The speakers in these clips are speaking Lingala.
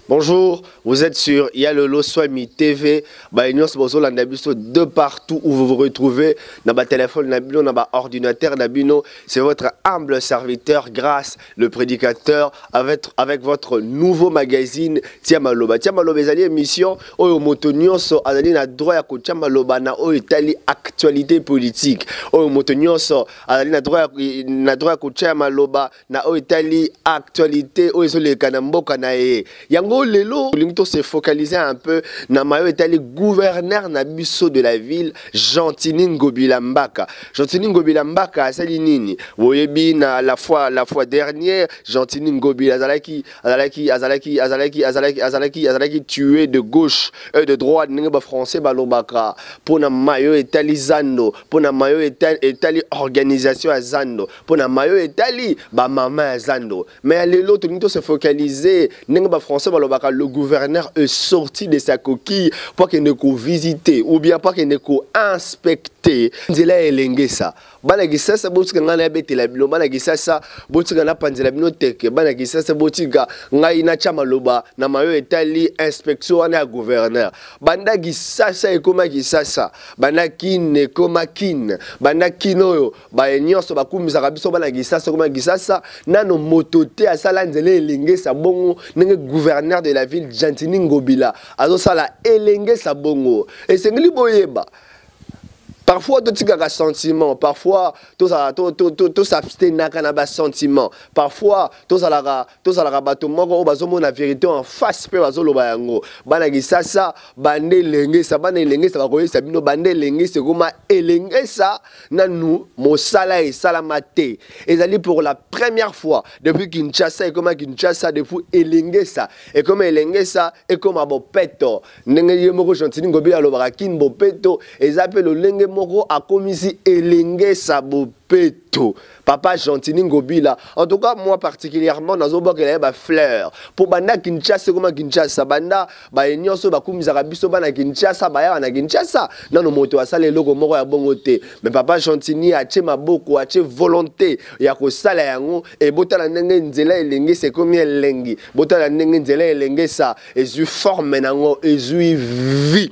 Bonjour, vous êtes sur Yalolo Swami TV. De partout où vous vous retrouvez, dans votre téléphone, dans votre ordinateur, c'est votre humble serviteur grâce le prédicateur avec votre nouveau magazine Tiamaloba. Tiamaloba est une émission où Motonioso a donné droit à Tiamaloba na Italie actualité politique. Où Motonioso a donné droit à Tiamaloba na Italie actualité où les Kanamboka nae. Yango lelo linto se focaliser un peu na mayo etali gouverneur na biso de la ville Gentini Ngobila Mbaka. Gentini Ngobila Mbaka asali nini? Woyebi na la fois dernière Gentini Ngobila azalaki tué de gauche et de droite ninga ba français balobaka pona mayo etali zando pona mayo etali organisation à zando pona mayo etali ba mama zando. Mais lelo linto se focaliser ninga ba français le gouverneur est sorti de sa coquille pour qu'il ne peut visiter ou bien pour qu'il ne peut inspecter. Il a élengé ça. Banagisa sa botika ngana bete la bilo banagisa sa botika na panzela bino teke banagisa sa botika ngai na chama loba na mayo etali inspection na gouverneur bandagisa sa ekoma gisasa banakine koma kin banakinoyo ba nyonso bakumisa kabiso banagisa sa koma gisasa nano motote asala nzele elenge sa bongo nenge gouverneur de la ville Gentini Ngobila azo sala elenge sa bongo esengeli boyeba. Parfois, tout ça sentiment. Parfois, tout s'abstenir quand on a sentiment. Parfois, tout ça la bateau moko bazomo la vérité en face pe bazolo bayango. Banagi ça bande lengue ça bande lengue ça va koyer ça bino bande lengue c'est comme elengue ça nanu mosala et salamate. Ezali pour la première fois depuis Kinshasa et comme Kinshasa depuis elengue ça et comme elengue ça et comme abopeto. Ndenge yemoko Gentini Ngobila lo barakin bopeto ezapel le lengue a commis elenge sabopeto papa Gentini Ngobila. En tout cas moi particulièrement dans un bokele ba fleur pour banda Kinshasa comme Kinshasa banda ba nyonso ba kumisa biso bana Kinshasa ba ya na Kinshasa non moto asale loko moko ya bongote mais papa Gentini a che maboko a che volonté ya ko sala yango et botala ndenge nzela elenge c'est comme elengi botala ndenge nzela elenge ça ezu forme nango ezu vie.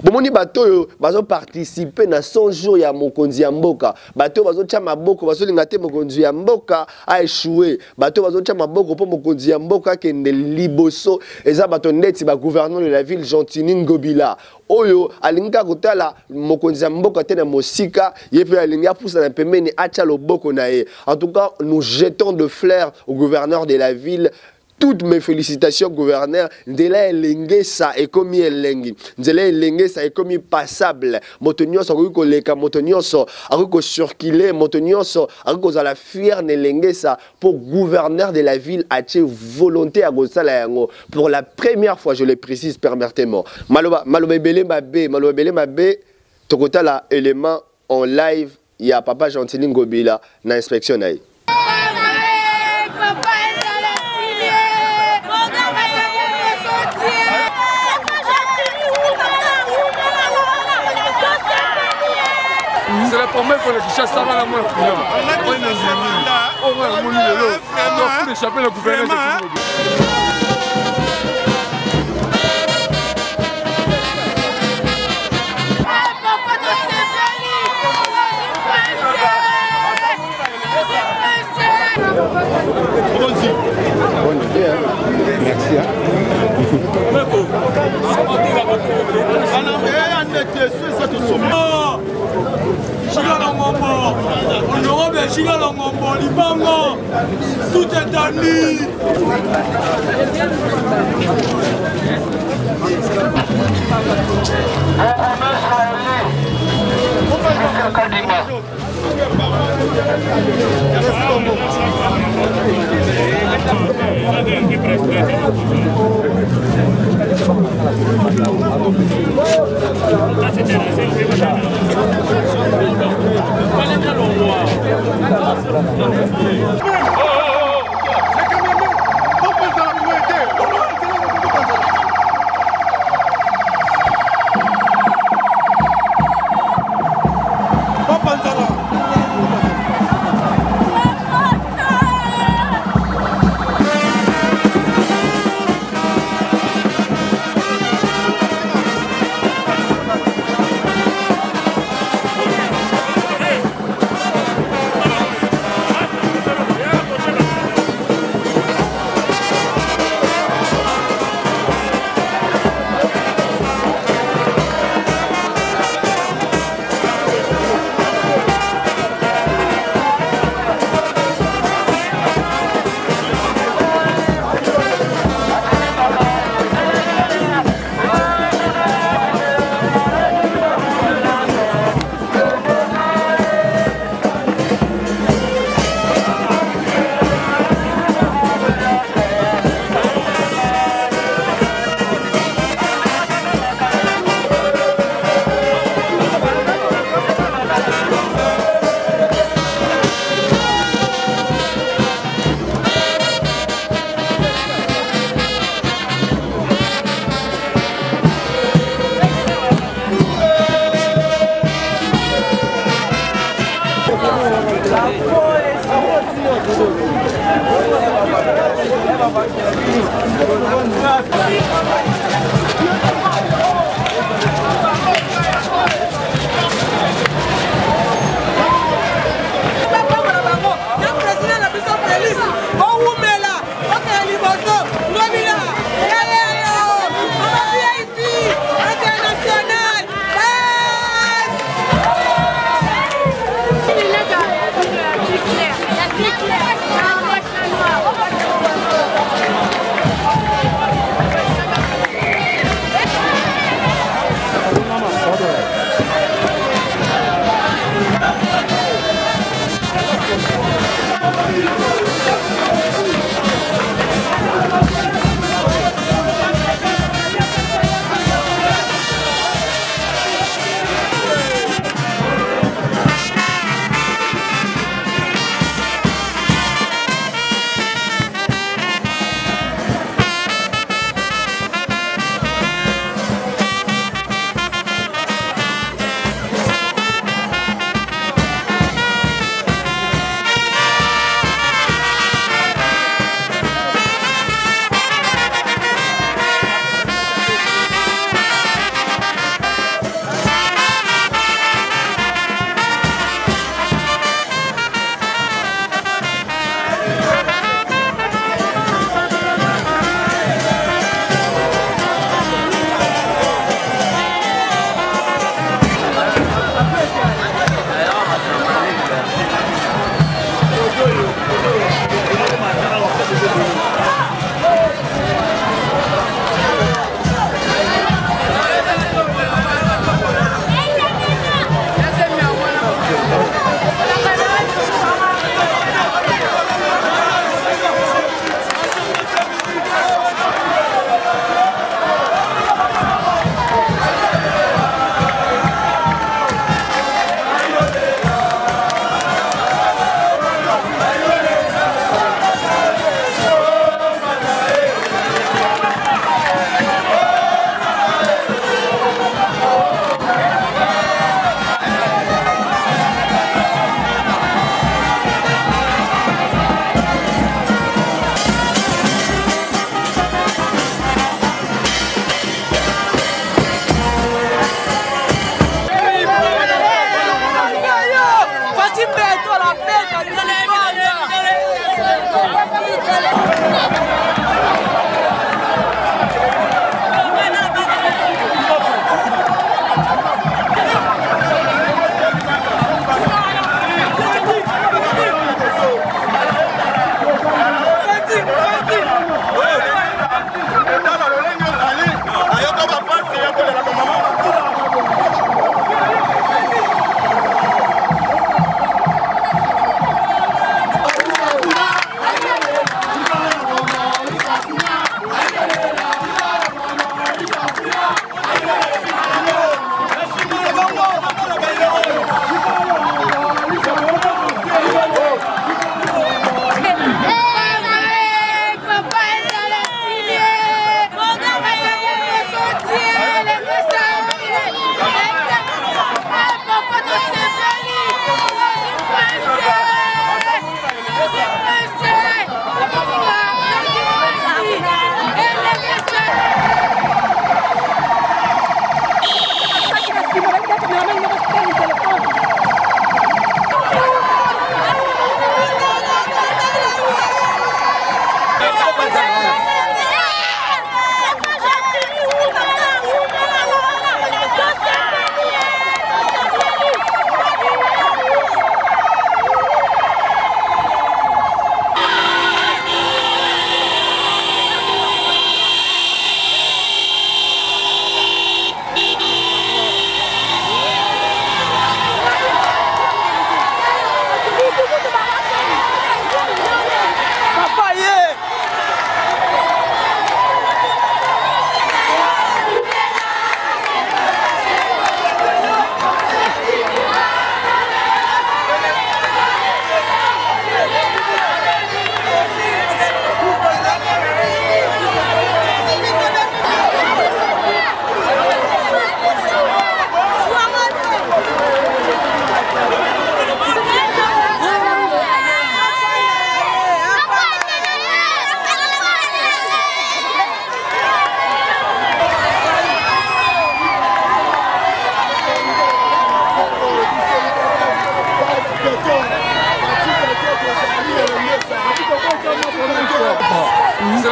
Bomoni bato bazo participer na 100 jours ya mokonzi ya mboka bato bazo tia maboko bazo lingate mokonzi ya mboka a échoué bato bazo tia maboko po mokonzi ya mboka kende liboso eza bato ndeti ba gouverneur de la ville Gentini Ngobila oyo alinga kotala mokonzi ya mboka tena mosika yepe alinga pousa na pembeni acha loboko na ye. En tout cas nous jetons de fleurs au gouverneur de la ville. Toutes mes félicitations gouverneur. Ndela elenge ça et comme elengi. Ndela elenge ça et comme passable. Motonioso ko leka motonioso ko circuler motonioso ko za la fier nelenge ça pour gouverneur de la ville a été volonté à gosala yango pour la première fois je le précise permettez-moi. Maloba belé mabe tokota la élément en live il y a papa Gentini Ngobila na inspection naï. C'est la première fois que je chasse ça dans mon client. On va mourir de l'eau. Donc, pour échapper le gouverneur. Merci. Tout est donné.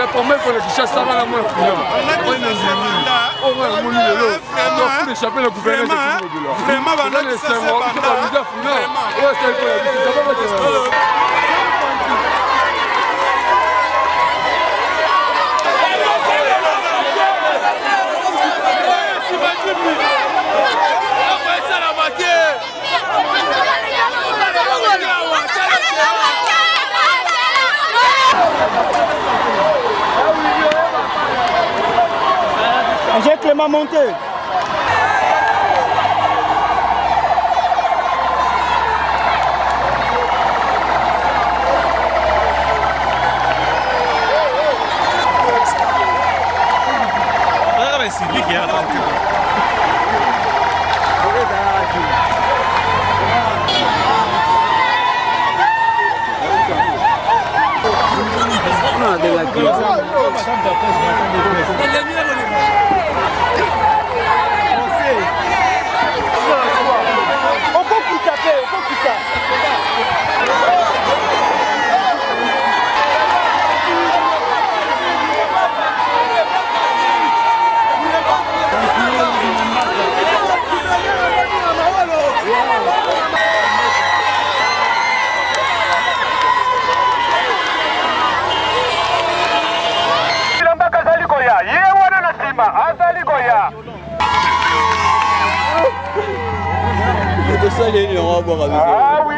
la première fois que je suis à la moindre finale. On va à mon niveau. Pour échapper le gouvernement. Vraiment, c'est J'ai Clément monté. Ah oui,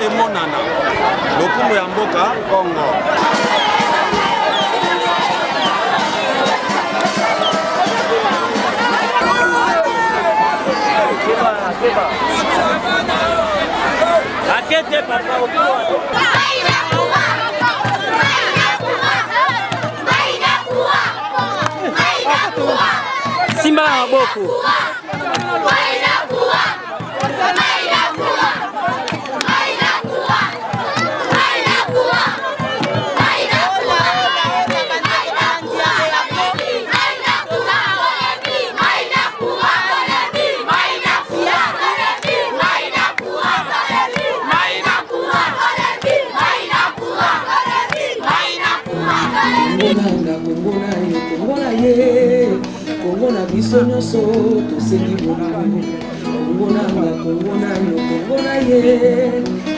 emonana lokumu ya mboka Kongo. Akete papa Simba maboko. Kongo na biso nyonso tosengi bongo Kongo nanga, Kongo na yo, Kongo na ye.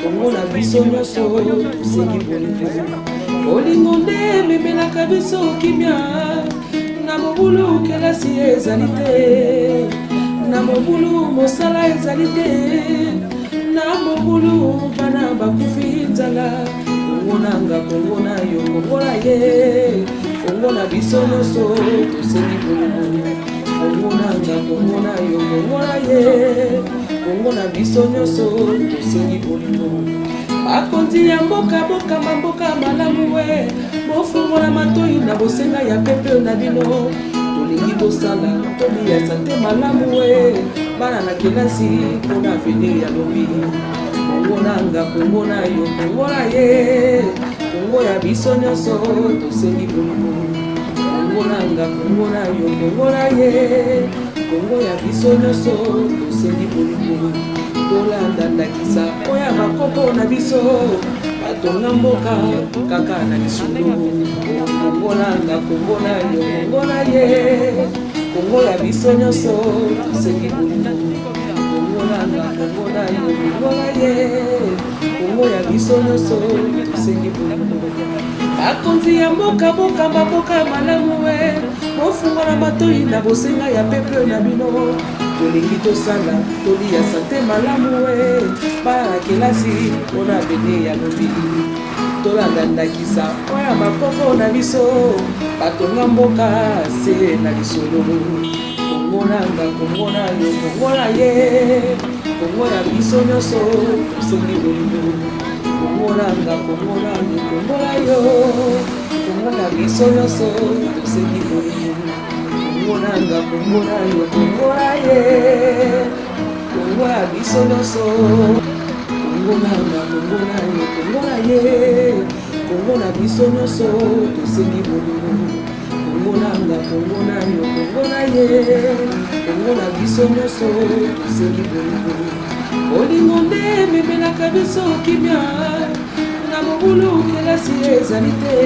Kongo na biso nyonso, tosengi bolingo. Bolingo nde memelaka biso kimia. Na mobulu kelasi ezali te. Na mobulu mosala ezali te. Na mobulu bana bakufi nzala. Kongo nanga, Kongo na yo, Kongo na ye. Kongo na biso nyonso, tosengi bolingo. Kongo nanga, Kongo na yo, Kongo na ye. Kongo na biso nyonso, tosengi bolingo. Bakonzi ya mboka boka mamboka malamu we. Bofungola matoi na bosenga ya pepe na bino. Tolingi tosala, toli ya sante malamu we. Bana na kelasi, pona avenir ya lobi. Kongo nanga, Kongo na yo, Kongo na ye. Kongo ya biso nyonso, tosengi bolingo. Kongo nanga, Kongo na yo, Kongo na ye. Kongo ya biso nyonso, tosengi bolingo. Tolanda ndakisa oya bakoko na biso. Batonga mboka kaka na lisolo. Kongo nanga, Kongo na yo, Kongo na ye. Kongo ya biso nyonso, tosengi bolingo. Kongo nanga, Kongo na yo, Kongo na ye. Kongo ya biso nyonso, tosengi bolingo. Bakonzi ya mboka boka maboka malamu we. Bofungola matoi na bosenga ya pepe na bino. Tolingi tosala, toli ya sante malamu we. Bana kelasi, pona bene ya lobi. Tolanda ndakisa, oya bakoko na biso. Batonga mboka, se na lisolo. Kongo nanga, Kongo na yo, Kongo na ye. Kongo ya biso nyonso, tosengi bolingo. Kongo nanga, Kongo na yo, Kongo na yo. Kongo na biso nyonso, tosengi bolingo. Kongo nanga, Kongo na yo, Kongo na ye. Kongo ya biso nyonso. Kongo nanga, Kongo na yo, Kongo na ye. Kongo na biso nyonso, tosengi bolingo. Kongo nanga, Kongo na yo, Kongo na ye. Kongo na biso nyonso, tosengi bolingo. Bolingo nde memelaka biso kimia. Na mobulu kelasi ezali te.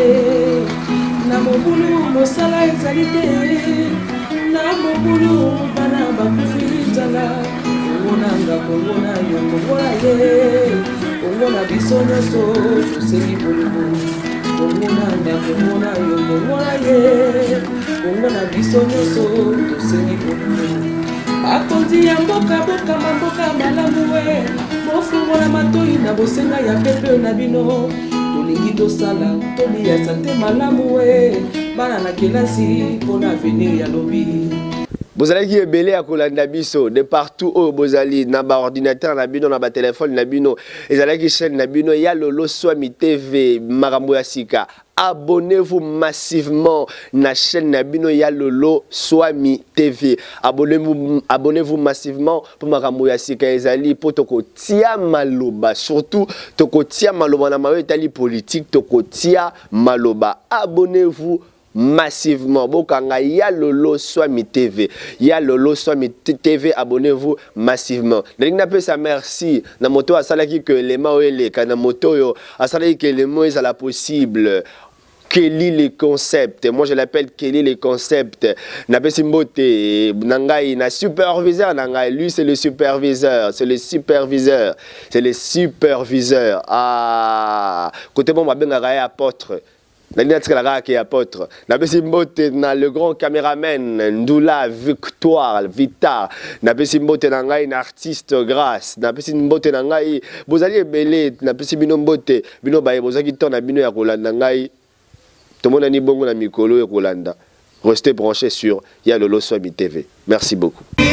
Na mobulu mosala ezali te. Na mobulu bana bakufi nzala. Kongo nanga, Kongo na yo, Kongo na ye. Kongo na biso nyonso, tosengi bolingo. Kongo nanga, Kongo na yo, Kongo na ye. Kongo na biso nyonso, tosengi bolingo. Bakonzi ya mboka boka mamboka malamu we. Bofungola matoi na bosenga ya pepe na bino. Tolingi tosala, toli ya sante malamu we. Bana na kelasi, pona avenir ya lobi. Bozali ebele ya kolanda biso de partout au bozali na ba ordinateur na bino na ba téléphone na bino ezalaki chaîne na bino ya Lolo Swami TV makambo ya sika. Abonnez-vous massivement na chaîne Nabino ya Lolo Swami TV. Abonnez-vous massivement pour makambo ya sika ezali pour tokotia maloba, surtout tokotia maloba na mayo etali politique tokotia maloba. Abonnez-vous massivement. Bokanga ya Lolo Swami TV. Ya Lolo Swami TV, abonnez-vous massivement. N'ingna pe sa merci. Na moto asalaki que les maoele kana moto yo asalaki que les mots est la possible. Kelly les concepts, moi je l'appelle Kelly les concepts. Nape simbote nangai na superviseur nangai, lui c'est le superviseur, c'est le superviseur, c'est le superviseur. Ah, côté bon ma benga apôtre. Apôtre. Na le grand caméraman Ndoula Victoire Vitar. Na pesimbote nangai un artiste grâce. Na pesimbote nangai bozali belé na pesibino mbote bino baye bozaki tona bino ya kolanda ngai. Tout le monde a ni bongo na mikolo ya kolanda. Restez branchés sur Ya Lolo Swami TV. Merci beaucoup. Il